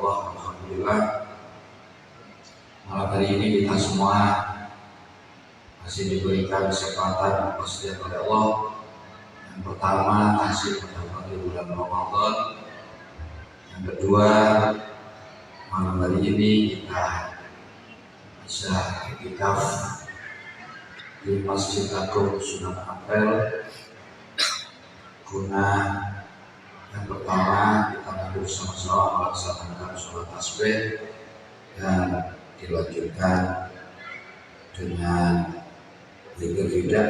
Allah, alhamdulillah malam hari ini kita semua masih diberikan kesempatan dan persetujuan oleh Allah. Yang pertama, masih mendapati bulan Ramadan. Yang kedua, malam hari ini kita bisa iktikaf di Masjid Agung Sunan Ampel guna yang pertama kita nanti bersama-sama melaksanakan sholat tasbih dan dilanjutkan dengan zikir fida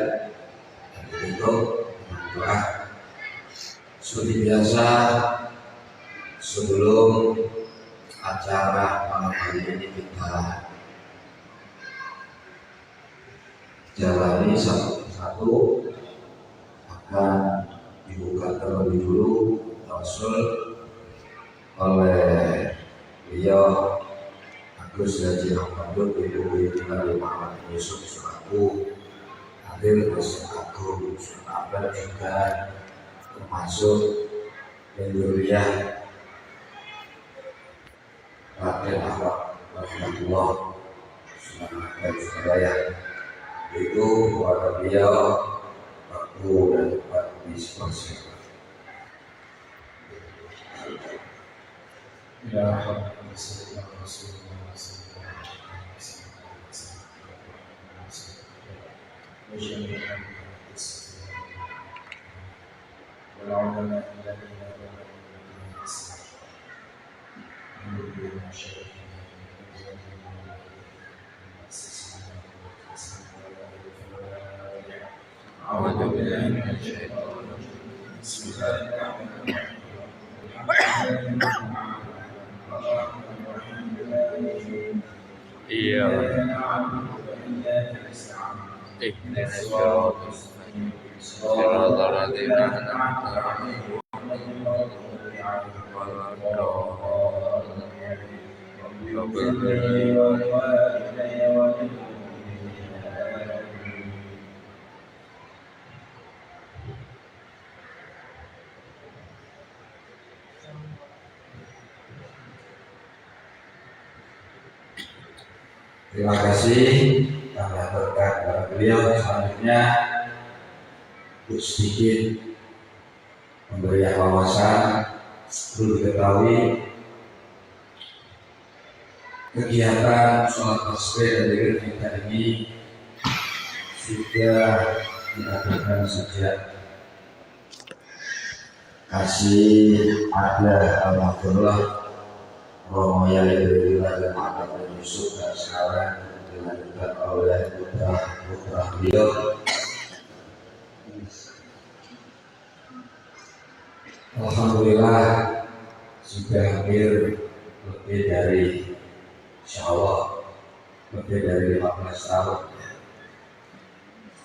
dan ditutup dengan doa. Seperti biasa, sebelum acara malam hari ini kita jalani satu persatu, akan dibuka terlebih dulu Rasul oleh beliau Agus Haji Ahmad Ibu Nabi Muhammad Yusuf selaku hadir Masjid Agung Sunan Ampel, juga termasuk Penduriah Raden Ahmad Rahmatullah Sunan Ampel Surabaya. Itu kepada beliau waktu dan tempat dispersi. Ya Rasulullah Iya. Terima kasih kami aturkan kepada beliau. Selanjutnya sedikit memberi wawasan. Perlu diketahui kegiatan sholat tasbih dan zikir kita ini sudah dilakukan sejak kasih ada alhamdulillah Romo Yai Raden Ahmad Yusuf, dan sekarang dilanjutkan oleh putra beliau. Alhamdulillah sudah hampir lebih dari, insyaallah lebih dari 15 tahun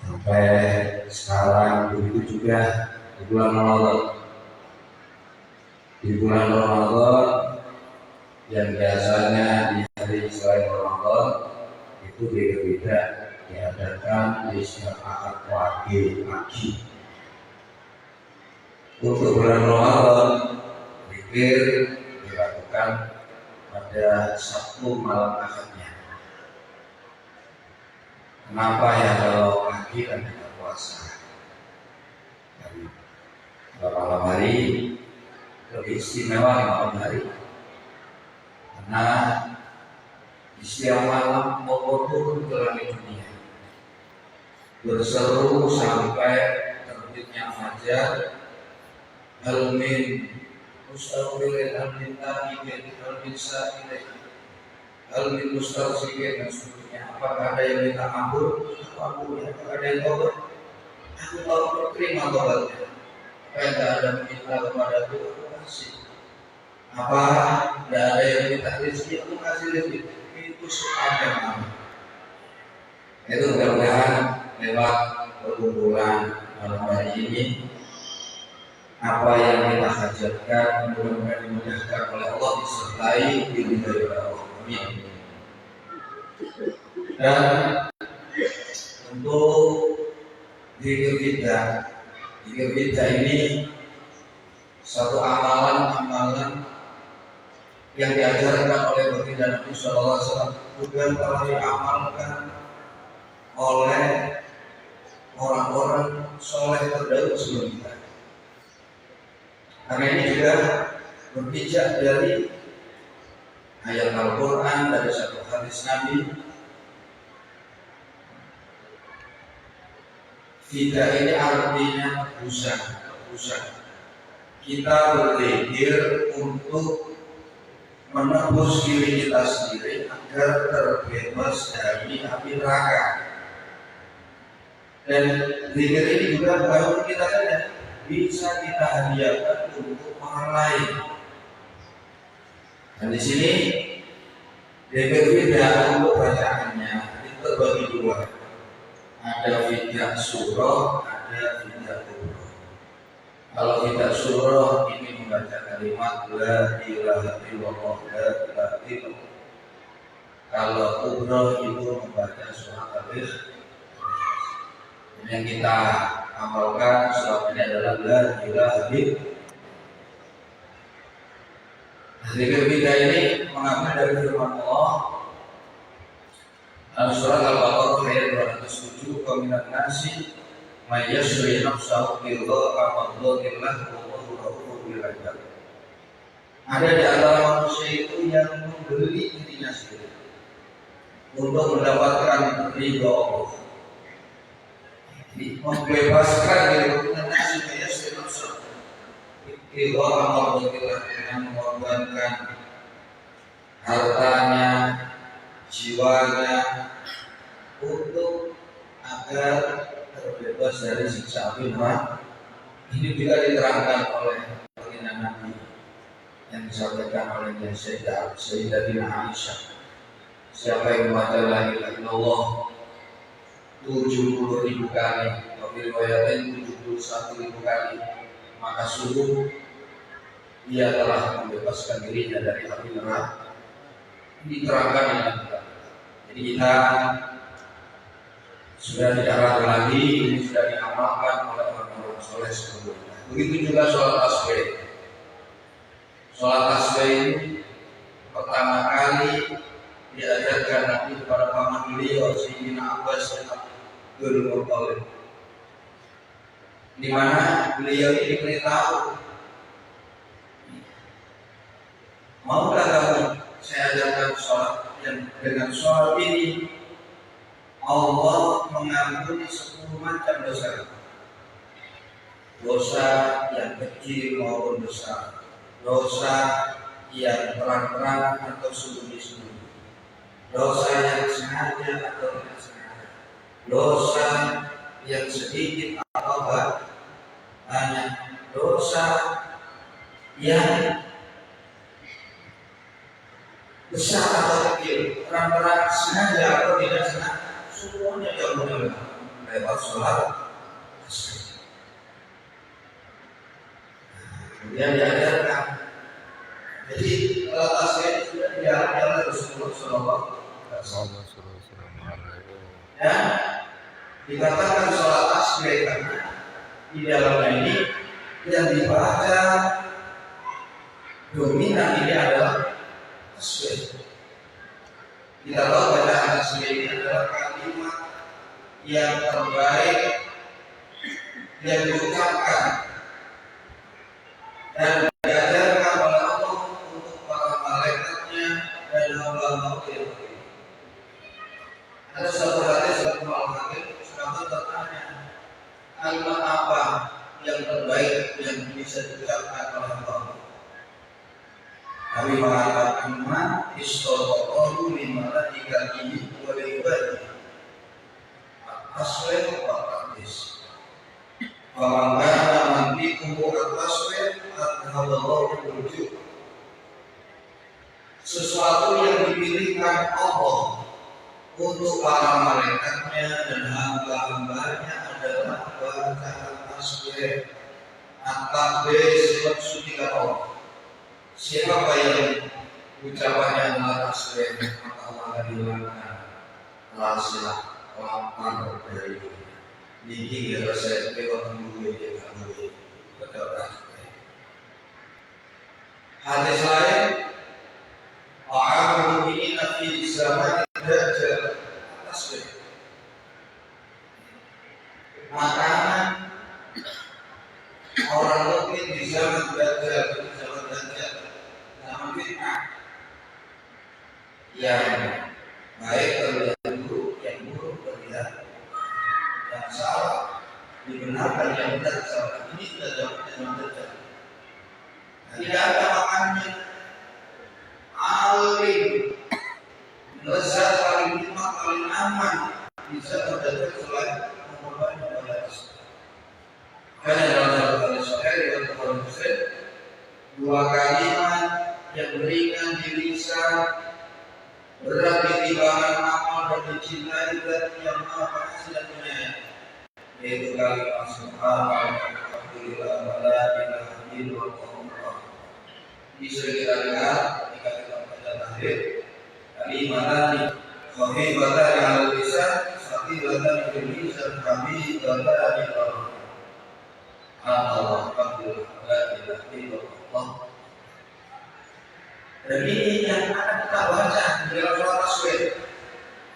sampai sekarang. Begitu juga di bulan Ramadan. Di bulan Ramadan yang biasanya di hari selain Ramadan itu berbeda, diadakan di setiap akad wajib pagi. Untuk bulan Ramadan zikir dilakukan pada Sabtu malam akadnya. Kenapa ya kalau pagi kan kita puasa? Kalau malam hari lebih istimewa malam hari. Karena di setiap malam Allah turun ke langit dunia, berseru sampai terbitnya fajar. Hal min mustaqbilin hal min ta'ikin hal min sa'ilin hal min mustarsikin, dan sebagainya. Apakah ada yang minta ampun? Apapun. Apakah ada yang tobat? Aku tahu berterima tobatnya. Apa yang tidak ada meminta kepada aku kasih. Apa tidak ada yang minta rezeki, aku kasih rezeki. Itu sepanjang malam. Itu mudah-mudahan lewat perkumpulan malam hari ini, apa yang kita hajatkan mudah-mudahan dimudahkan oleh Allah, disertai bimbingan dari Allah. Amin. Dan untuk zikir kita ini satu amalan yang diajarkan oleh baginda Nabi Sallallahu Alaihi Wasallam juga telah diamalkan oleh orang-orang soleh terdahulu sebelum kita. Karena ini juga berpijak dari ayat Al-Quran, dari satu hadis Nabi. Fida ini artinya usaha. Kita berpikir untuk menebus diri kita sendiri agar terbebas dari api neraka. Dan zikir ini juga bukan untuk kita saja, bisa kita hadiahkan untuk orang lain. Dan di sini zikir fida untuk bacaannya itu terbagi dua. Ada fida surah, ada fida kubro. Kalau fida surah ini membaca kalimat la ilaha illallah, la ilaha illallah. Kalau kubro itu membaca surat al-Ikhlas. Yang kita amalkan selama ini adalah la ilaha illallah. Zikir fida ini mengambil dari firman Allah Surat Al-Baqarah ayat 207, "Qaminan nasi may yashri nafsahu bil-dha'a wa-dhillah wallahu ghafurur rahim." Ada di antara manusia itu yang membeli dirinya sendiri untuk mendapatkan ridha Allah, membebaskan diri nasi may yashri nafsahu bil-dha'a wa-dhillah, dengan mengorbankan hartanya, jiwanya untuk agar terbebas dari siksa api neraka. Ini juga diterangkan oleh baginda Nabi yang disampaikan oleh Sayyidatina Aisyah. Siapa yang membaca la ilaha illallah 70.000 kali, atau riwayatnya 71.000 kali, maka sungguh ia telah membebaskan dirinya dari api neraka. Diterangkan dengan kita. Jadi kita sudah tidak ragu lagi, ini sudah diamalkan oleh orang-orang soleh sebelumnya. Begitu juga sholat tasbih. Sholat tasbih ini pertama kali diajarkan Nabi kepada paman beliau Sayyidina Abbas bin Abdul Muttalib, di mana beliau ini diberitahu, maukah kamu saya ajarkan sholat yang dengan sholat ini Allah mengampuni 10 macam dosa. Dosa yang kecil maupun besar, dosa yang terang-terang atau sembunyi-sembunyi, dosa yang sengaja atau tidak sengaja, dosa yang sedikit atau banyak, dosa yang besar atau kecil, terang-terang sengaja atau tidak sengaja, semuanya diampuni lewat sholat. Kemudian diajarkan. Jadi sholat tasbih sudah diajarkan oleh Rasulullah Sallallahu Alaihi Wasallam. Dan dikatakan sholat tasbih karena di dalamnya ini yang dibaca dominan ini adalah tasbih. Kita tahu bacaan tasbih ini adalah kalimat yang terbaik yang diucapkan dan diajarkan oleh Allah untuk para malaikatnya dan hamba-hamba. Ada suatu hadis dari Al-Hakim, sahabat bertanya, kalimat apa yang terbaik yang bisa diucapkan oleh Allah? Nabi mengatakan, "Man istaqalu min malaikatihi wa ibadihi aswad wa qadis." Faman mantiquhu at-tasbih adhaballahu wujud. Sesuatu yang dipilihkan Allah untuk para malaikatnya dan hamba-hambanya adalah bacaan tasbih. At-tasbih sifat suci Allah. Siapa yang ucapannya adalah tasbih, maka Allah akan hilangkan rasa lapar dari gigi rasa kewalahan dulu dia berdoa. Hadis lain zaman Dajjal tasbih. Makanan orang mukmin di zaman Dajjal, zaman fitnah yang baik terlihat buruk, yang buruk terlihat yang salah, dibenarkan yang benar salah. Ini sudah zaman Dajjal. Tidak ada makannya alim, lezat, paling nikmat, paling aman bisa terjadi selain mengorbankan pada Islam. Hanya dalam satu hadis sahih riwayat Bukhari Muslim, dua kalimat yang ringan di lisan, berat di timbangan amal dan dicintai zat yang maha pengasih dan penyayang, yaitu kalimat subhanallah walhamdulillah wa la ilaha illallah. Bisa kita dengar ketika kita membaca tahlil, kalimatani khafifatan 'alal lisan, thaqilatan fil mizan, hamidatan lillah. Alhamdulillah la ilaha illallah. Dan ini yang akan kita baca di dalam sholat tasbih.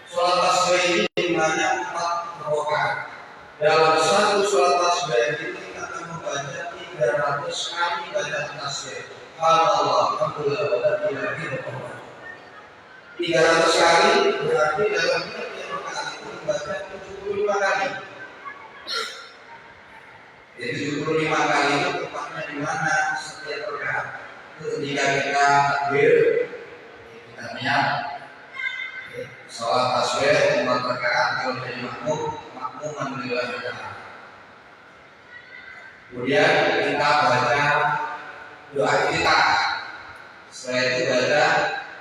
Sholat tasbih ini jumlahnya 4 rakaat. Dalam satu sholat tasbih ini kita akan membaca 300 kali bacaan tasbih. Alhamdulillah wa la ilaha illallah. 300 kali berarti dalam setiap rakaat itu membaca 75 kali. Jadi 75 kali itu tepatnya di mana setiap rakaat. Ketika kita takbir, kita niat sholat tasbih 4 rakaat, kalau jadi makmuman lillah ta'ala. Kemudian kita baca doa kita. Setelah itu baca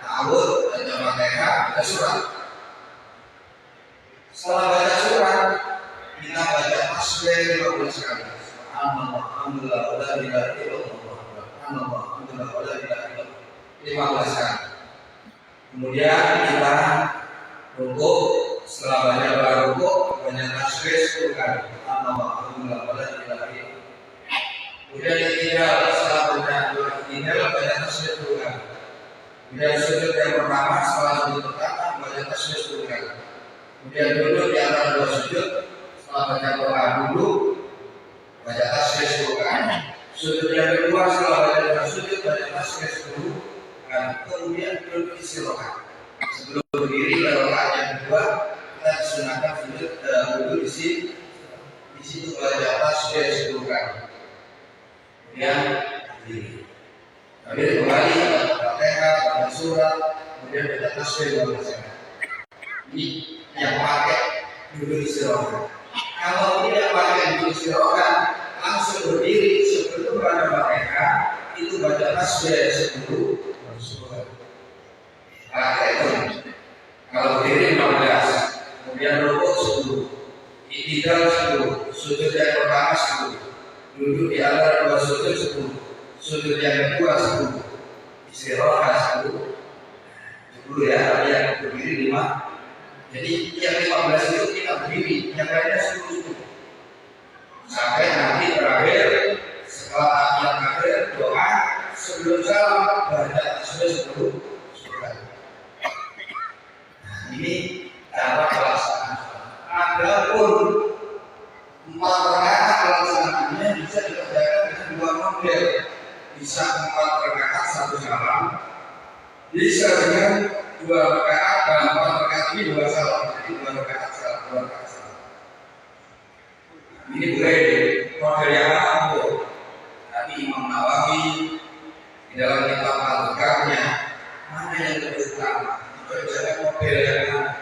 ta'awudz, baca Fatihah, baca surat. Setelah baca surat, kita baca tasbih 15 kali. Subhanallah, alhamdulillah, wa la ilaha illallah. Subhanallah, alhamdulillah, wa la ilaha illallah. 15 kali. Kemudian kita rukuk. Setelah baca rukuk, baca tasbih 10 kali. Subhanallah, alhamdulillah, wa la ilaha illallah. Kemudian iktidal, setelah baca iktidal, baca tasbih 10 kali. Kemudian sujud yang pertama, setelah sujud pertama, baca tasbih 10 kali. Kemudian duduk di antara dua sujud, setelah baca doa dulu, baca tasbih 10 kali. Sujud yang kedua, setelah baca doa sujud, baca tasbih 10 kali. Kemudian duduk istirahat. Sebelum berdiri pada rakaat yang kedua, kita disunahkan sujud duduk di situ baca tasbih 10 kali. Kemudian berdiri. Kemudian kembali baca Fatihah, baca surat, kemudian baca tasbih 12 kali. Ini yang pakai duduk istirahat. Kalau tidak pakai duduk istirahat, langsung berdiri sebelum baca Fatihah, itu baca tasbih 10 kali. Kalau berdiri 15, kemudian rukuk 10, iktidal 10, sujud yang pertama 10, duduk di antara dua sujud 10, sujud yang kedua 10, istirahat 10 ya, tapi yang berdiri 5. Jadi yang 15 itu kita berdiri, yang lainnya 10 sampai nanti terakhir. Setelah yang akhir doa sebelum salam baca tasbih 10 kali. Ini cara pelaksanaan. Adapun 4 rakaat pelaksanaannya bisa dikerjakan dengan 2 model. Bisa 4 rakaat 1 salam, bisa dengan 2 rakaat dan 4 rakaat ini 2 salam. Jadi 2 rakaat salam, 2 rakaat salam. Ini boleh model yang mana? Tapi Imam Nawawi di dalam kitab Al-Qadarnya mana yang lebih utama? Kerjakan model yang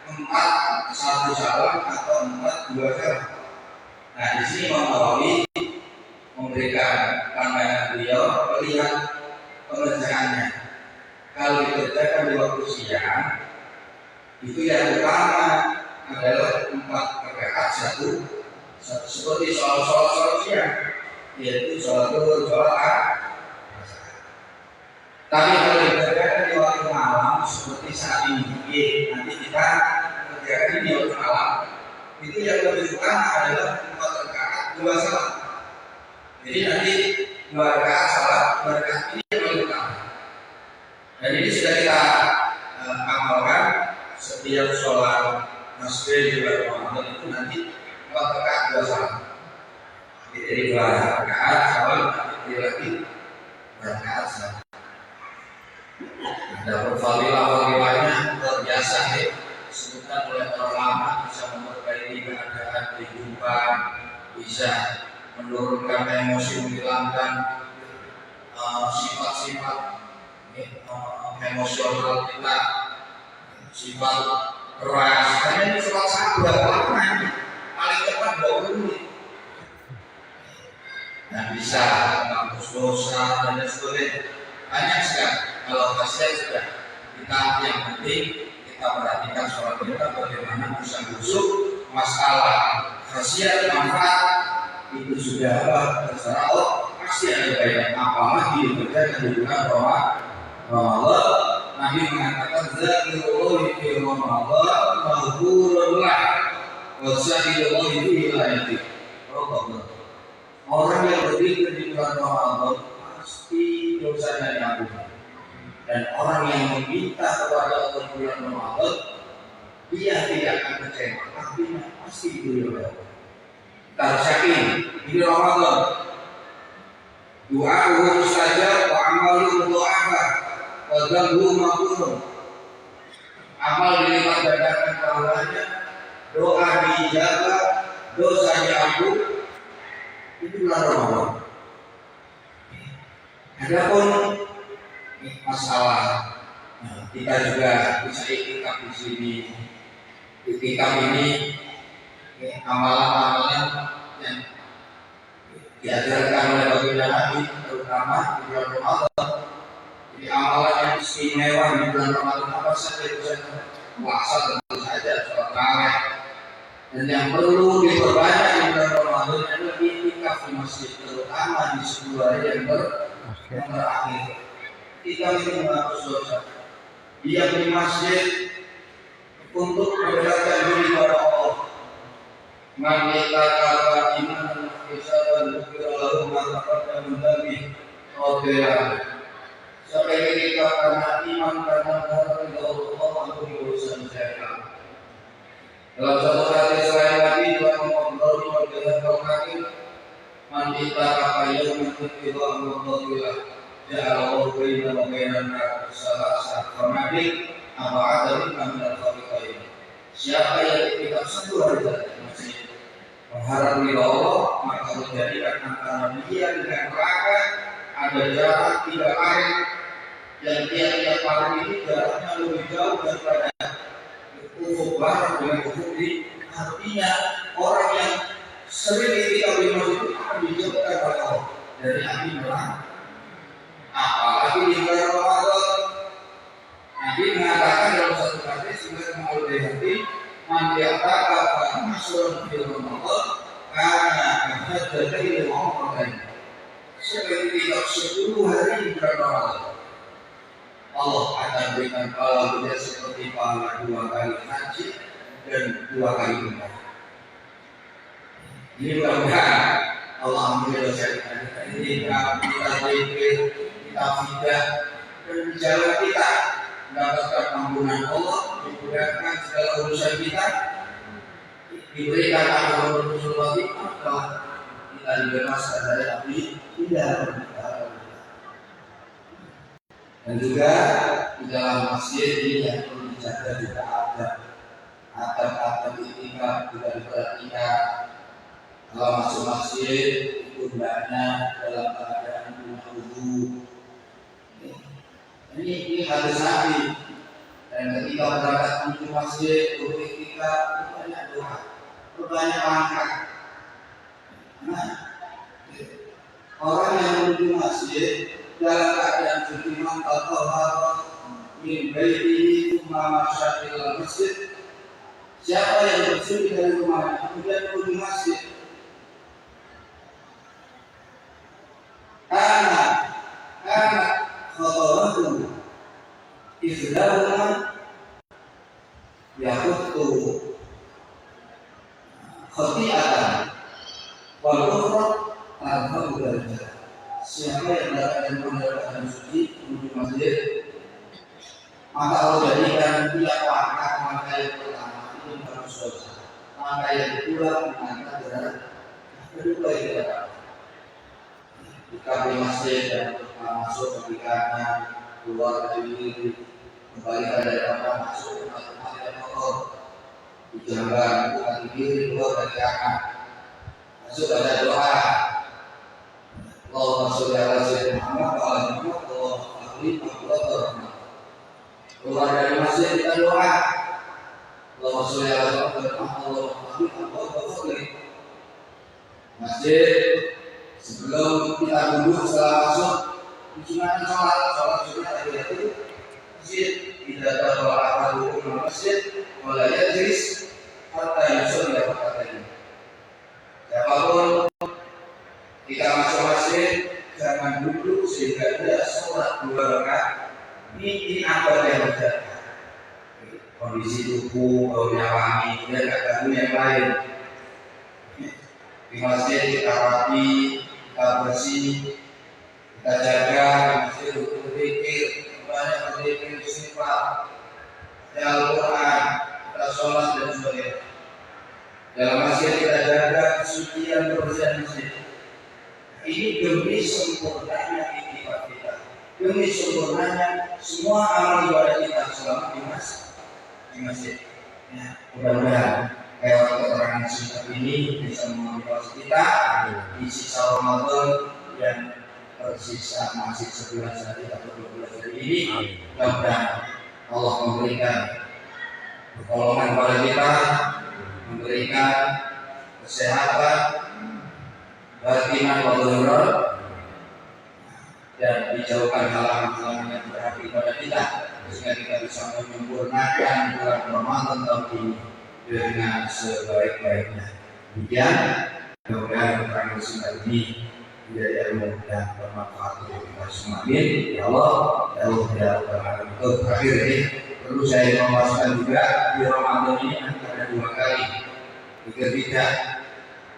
4 1 salam atau 4 2 salam. Nah, di sini Imam Nawawi memberikan pandangan beliau melihat pengerjaannya. Kalau dikerjakan di waktu siang, itu yang utama adalah 4 rakaat 1 seperti sholat siang, yaitu sholat zuhur, sholat asar. Tapi kalau dikerjakan di waktu malam seperti saat ini, nanti kita kerjakan di waktu malam, itu yang lebih utama adalah 4 rakaat 2 salat. Jadi nanti 2 rakaat salat, 2 rakaat ini yang lebih utama. Dan ini sudah kita amalkan setiap sholat masjid di bulan Ramadan itu nanti 4 rakaat 2 salam. Jadi 2 rakaat salam, nanti lagi rakaat salam. Ada fadilah-fadilahnya luar biasa ya. Disebutkan oleh para ulama bisa memperbaiki keadaan kehidupan, bisa menurunkan emosi, menghilangkan sifat-sifat emosional kita, sifat keras. Karena ini sholat satu berapa lama? Paling cepat 20 menit. Nah bisa menghapus dosa dan sebagainya. Banyak sekali. Kalau khasiat sudah kita, yang penting kita perhatikan sholat kita bagaimana bisa busuk. Masalah khasiat manfaat itu sudah terserah Allah, pasti ada banyak. Apalagi bekerja di bulan Ramadan. Nabi mengatakan zakirullahi fi Ramadan maghfurun lah wa syahidullahi fi ilayati. Orang yang berzikir di bulan Ramadan pasti dosanya diampuni. Dan orang yang meminta kepada Allah bulan Ramadan, dia tidak akan kecewa, artinya pasti diberi oleh Allah. Kita harus yakin di Ramadan doa mustajab wa amalu mudha'afah wa dzambu maghfurun. Amal dilipat gandakan pahalanya, doa diijabah, dosa diampuni. Itu bulan Ramadan. Adapun masalah kita juga bisa iktikaf di sini. Iktikaf ini amalan-amalan yang diajarkan oleh baginda Nabi, terutama di bulan Ramadan. Jadi amalan yang istimewa di bulan Ramadan apa saja bisa puasa tentu saja, sholat tarawih. Dan yang perlu diperbanyak di bulan Ramadan adalah iktikaf di masjid, terutama di 10 hari yang terakhir. Kita ini menghapus dosa. Dia di masjid untuk mendekatkan diri kepada Allah. Manita kata iman dan kesabaran bukira lalu mengatakan mendabi odeh. Sampai kita karena iman karena harapan Allah untuk berusaha menjaga. Dalam satu hadis lain lagi dalam mengobrol di bagian hakim manita kata yang mengikuti Allah ja'ala baina wa bainana salasah fanadik apa ada di kamar fariqain. Siapa yang tidak satu hari masih mengharap ridha Allah, maka menjadikan antara dia dengan neraka ada jarak 3 hari, dan tiap-tiap hari ini jaraknya lebih jauh daripada ufuk barat dengan ufuk di. Artinya orang yang sering itikaf di masjid itu akan dijauhkan oleh Allah dari api neraka. Apalagi di bulan Ramadan. Nabi mengatakan dalam satu hadis juga melalui hati mandiataka masuk di Ramadan karena ada dari Ramadan. Seperti tidak 10 hari di bulan Ramadan, Allah akan berikan pahala dia seperti pahala 2 kali haji dan 2 kali umrah. Ini mudah-mudahan Allah ampuni dosa kita. Ini kita zikir, kita fidah, dan jalan kita mendapatkan ampunan Allah, dimudahkan segala urusan kita, diberikan amal Rasulullah telah kita dibebaskan dari api tidak. Dan juga di dalam masjid ini yang perlu dijaga juga ada atap-atap iktikaf juga diperhatikan. Kalau masuk masjid itu hendaknya dalam keadaan punya wudu. Ini hadis Nabi. Dan ketika berangkat menuju masjid untuk iktikaf itu banyak doa, banyak langkah. Nah, orang yang menuju masjid dalam keadaan suci mantap taharah min baitihi tsumma masya ila masjid. Siapa yang bersuci dari rumahnya kemudian menuju masjid, karena khotobahu ihdahuma yaqutu khoti'atan wal ukhra tarfa'u darajat. Siapa yang mendapatkan suci menuju masjid, maka Allah jadikan tiap langkah langkah yang pertama itu menghapus dosa, langkah yang kedua mengangkat derajat, kedua itu adalah jika di masjid dan masuk ketikanya keluar dari kembalikan dari tempat masuk ke tempat yang kotor, dijaga bukan diri keluar dari kamar, masuk pada doa. Allahumma sholli ala sayyidina Muhammad wa ala ali Muhammad Allahumma keluar dari masjid kita doa. Allahumma sholli ala sayyidina Muhammad Allahumma masjid sebelum kita duduk setelah masuk sunatan sholat sunat itu masjid tidak ada sholat hukum masjid mulai jeris hatta yusul ya kata siapapun kita masuk masjid jangan duduk sehingga dia sholat 2 rakaat. Ini apa yang terjadi? Kondisi tubuh, baunya wangi, dan ganggu yang lain. Di masjid kita rapi, kita bersih, kita jaga di masjid untuk berzikir, banyak berzikir sifat, Al-Quran, kita sholat dan sebagainya. Dalam masjid kita jaga kesucian kebersihan masjid. Ini demi sempurnanya ibadah kita, demi sempurnanya semua amal ibadah kita selama di masjid. Ya, mudah-mudahan lewat keterangan singkat ini bisa memotivasi kita di sisa Ramadan dan tersisa masih 11 hari atau 12 hari ini. Mudah-mudahan Allah memberikan pertolongan kepada kita, memberikan kesehatan, batinan wal dan dijauhkan halangan-halangan yang berarti pada kita sehingga kita bisa menyempurnakan bulan Ramadan tahun ini dengan sebaik-baiknya. Demikian, mudah-mudahan keterangan singkat ini menjadi ilmu dan bermanfaat untuk kita semua. Amin. Ya Allah, ya Allah, ya Allah. Terakhir ini perlu saya informasikan juga di Ramadan ini ada 2 kali. Ketiga,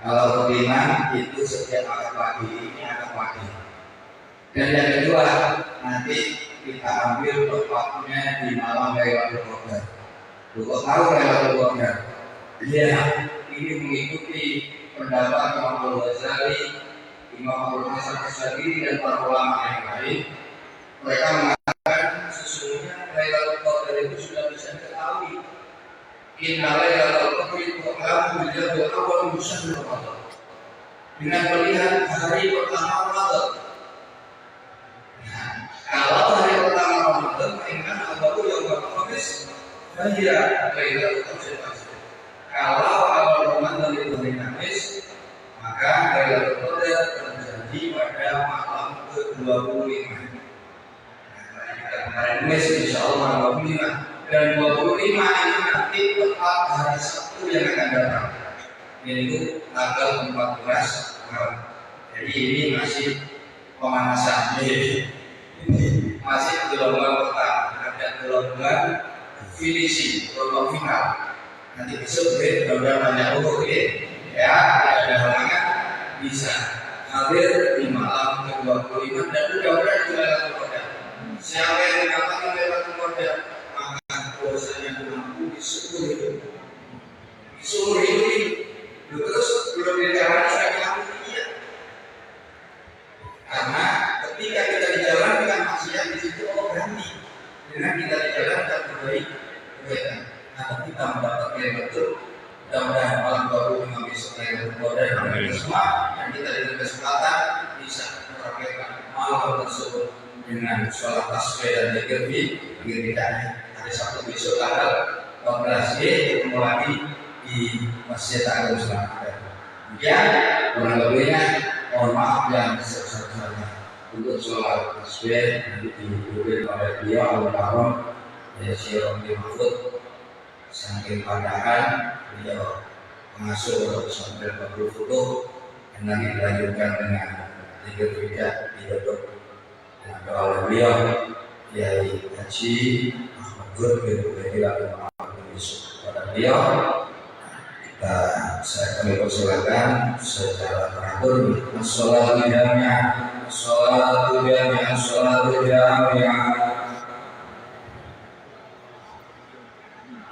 kalau beriman itu setiap akad pagi ini akad pagi. Dan yang kedua nanti kita ambil tepatnya di malam Lailatul Qadar. Kau tahu Lailatul Qadar? Iya, ini mengikuti pendapat Imam Al-Ghazali, Imam Abu Hasan Asy'ari dan para ulama yang lain. Mereka mengatakan sesungguhnya Lailatul Qadar itu sudah bisa diketahui. Inna Lailatul Qadri tu'lamu bil awal musyahhar Ramadan. Dengan melihat hari pertama Ramadan. Kalau hari pertama Ramadan, ingat Allahu yang berkhamis, dia Lailatul Qadri. Kalau awal Ramadan itu hari Kamis, maka Lailatul Qadar terjadi pada malam ke-25. Kita kemarin insya Allah 25. Dan 25 ini nanti tepat hari Sabtu yang akan datang, yaitu tanggal 14 Maret. Jadi ini masih pemanasan, ini masih gelombang pertama, ada gelombang finishing, gelombang final. Nanti besok mudah-mudahan banyak umur ya, ada halangan bisa hadir di malam ke-25 dan mudah-mudahan juga Lailatul Qadar. Siapa yang mengatakan Lailatul Qadar bahwasanya mampu di seumur hidup ini, terus belum dijalan sudah mampu dia. Karena ketika kita di jalan dengan maksiat di situ Allah berhenti. Dengan kita di jalan kita kebaikan. Nah, kita mendapatkan yang betul. Mudah-mudahan malam 25 besok Lailatul Qadar dan semua yang kita diberi kesempatan bisa merayakan malam tersebut dengan sholat tasbih dan zikir di gereja. Hari Sabtu besok tanggal 14 ketemu lagi di Masjid Agung Selamat. Demikian kurang lebihnya, mohon maaf yang sebesar-besarnya untuk sholat tasbih nanti dipimpin oleh beliau Al-Karom Syekh Romli Mahfud. Saking pandaan beliau mengasuh untuk pesantren Badrul Futuh dan nanti dilanjutkan dengan zikir bijak ditutup dengan doa oleh beliau Kiai Haji kepada beliau. Saya kami persilakan secara teratur as-shalatu jami'ah, as-shalatu jami'ah, as-shalatu jami'ah. Hmm.